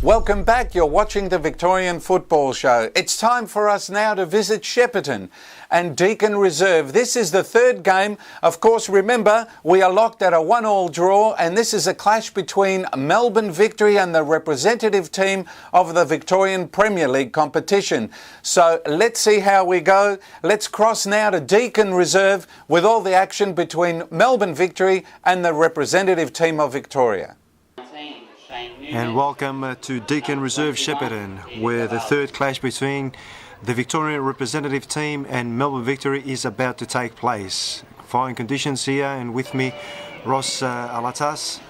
Welcome back. You're watching the Victorian Football Show. It's time for us now to visit Shepparton and Deakin Reserve. This is the third game. Of course, remember, we are locked at a 1-1 draw, and this is a clash between Melbourne Victory and the representative team of the Victorian Premier League competition. So let's see how we go. Let's cross now to Deakin Reserve with all the action between Melbourne Victory and the representative team of Victoria. And welcome to Deakin Reserve Shepparton, where the third clash between the Victorian representative team and Melbourne Victory is about to take place. Fine conditions here, and with me, Ross Alatas,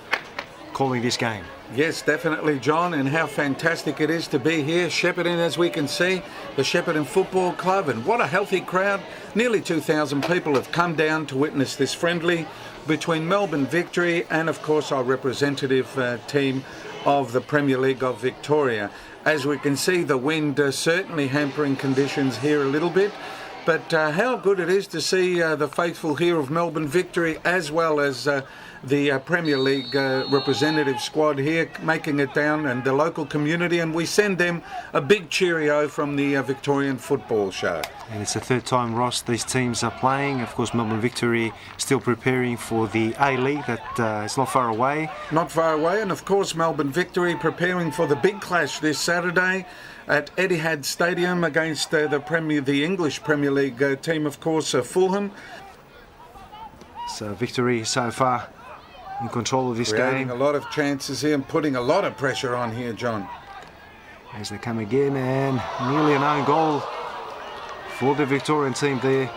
calling this game. Yes, definitely, John, and how fantastic it is to be here. Shepparton, as we can see, the Shepparton Football Club, and what a healthy crowd. Nearly 2,000 people have come down to witness this friendly between Melbourne Victory and, of course, our representative team of the Premier League of Victoria. As we can see, the wind certainly hampering conditions here a little bit, but how good it is to see the faithful here of Melbourne Victory, as well as the Premier League representative squad here making it down, and the local community, and we send them a big cheerio from the Victorian Football Show. And it's the third time, Ross, these teams are playing. Of course, Melbourne Victory still preparing for the A-League that is not far away. Not far away, and of course Melbourne Victory preparing for the big clash this Saturday at Etihad Stadium against the English Premier League team, of course, Fulham. So Victory so far in control of this Creating game. a lot of chances here and putting a lot of pressure on here, John. As they come again, and nearly an own goal for the Victorian team there.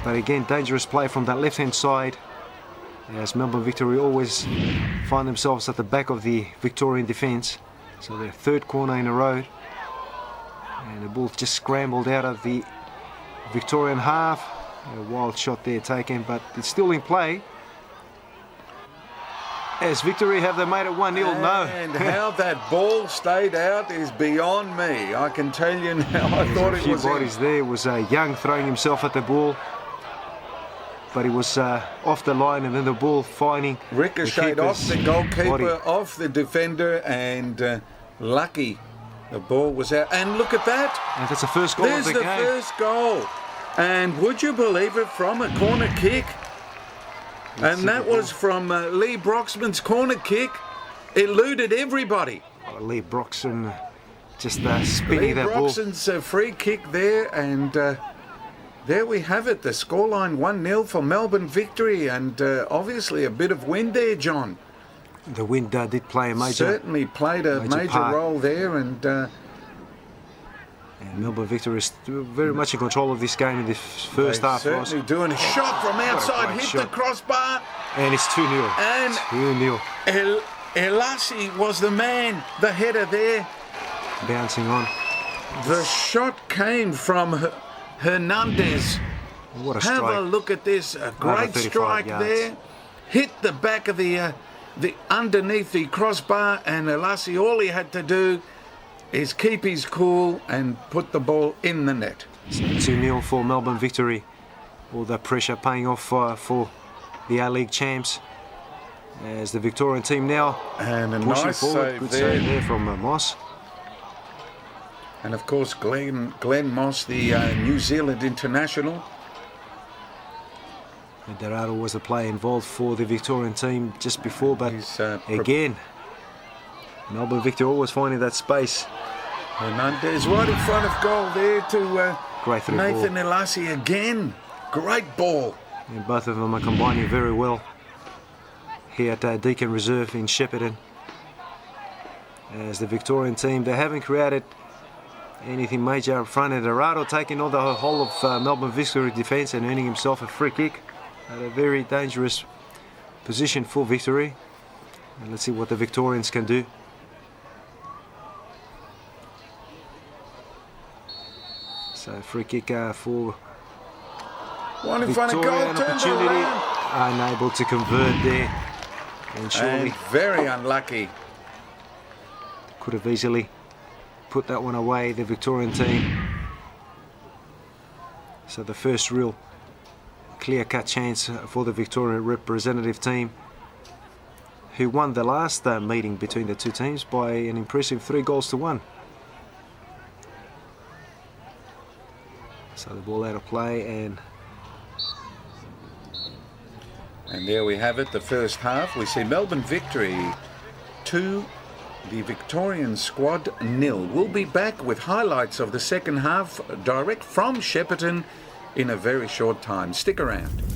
But again, dangerous play from that left-hand side, as Melbourne Victory always find themselves at the back of the Victorian defence. So their third corner in a row. And the ball just scrambled out of the Victorian half. A wild shot there taken, but it's still in play. As Victory, have they made it 1-0? No. And how that ball stayed out is beyond me. I can tell you now. I thought it was a few bodies there. It was Young throwing himself at the ball, but he was off the line, and then the ball finding ricocheted off the goalkeeper, body. Off the defender, and lucky the ball was out. And look at that. And that's the first goal of the game. There's the first goal. And would you believe it, from a corner kick? And that was from Lee Broxman's corner kick. Eluded everybody. Lee Broxman just spinning that ball. Lee Broxman's free kick there, and there we have it. The scoreline 1-0 for Melbourne Victory, and obviously a bit of wind there, John. The wind did play a major... Certainly played a major role there, and Melbourne Victory is very much in control of this game in the first half. Certainly doing a shot from outside, hit the crossbar. And it's 2-0. And 2-0. Elasi was the man, the header there. Bouncing on. The shot came from Hernandez. What a strike. Have a look at this. A great strike there. Hit the back of the underneath the crossbar, and Elasi, all he had to do is keep his cool and put the ball in the net. So 2-0 for Melbourne Victory. All the pressure paying off for the A-League champs. As the Victorian team now and a pushing nice forward. Save Good there. save there from Moss. And of course Glenn Moss, the New Zealand international. And Dorado was the player involved for the Victorian team just before, but again, Melbourne Victory always finding that space. Hernandez right in front of goal there to Great Nathan Elasi again. Great ball. And both of them are combining very well here at Deakin Reserve in Shepparton. As the Victorian team, they haven't created anything major up front, and Dorado taking on the whole of Melbourne Victory defence and earning himself a free kick at a very dangerous position for Victory. And let's see what the Victorians can do. So free kick for one in front of goal, opportunity, unable to convert there, and surely very unlucky. Could have easily put that one away, the Victorian team. So the first real clear-cut chance for the Victorian representative team who won the last meeting between the two teams by an impressive 3-1. So the ball out of play, and there we have it, the first half. We see Melbourne Victory 2, the Victorian squad 0. We'll be back with highlights of the second half direct from Shepparton in a very short time. Stick around.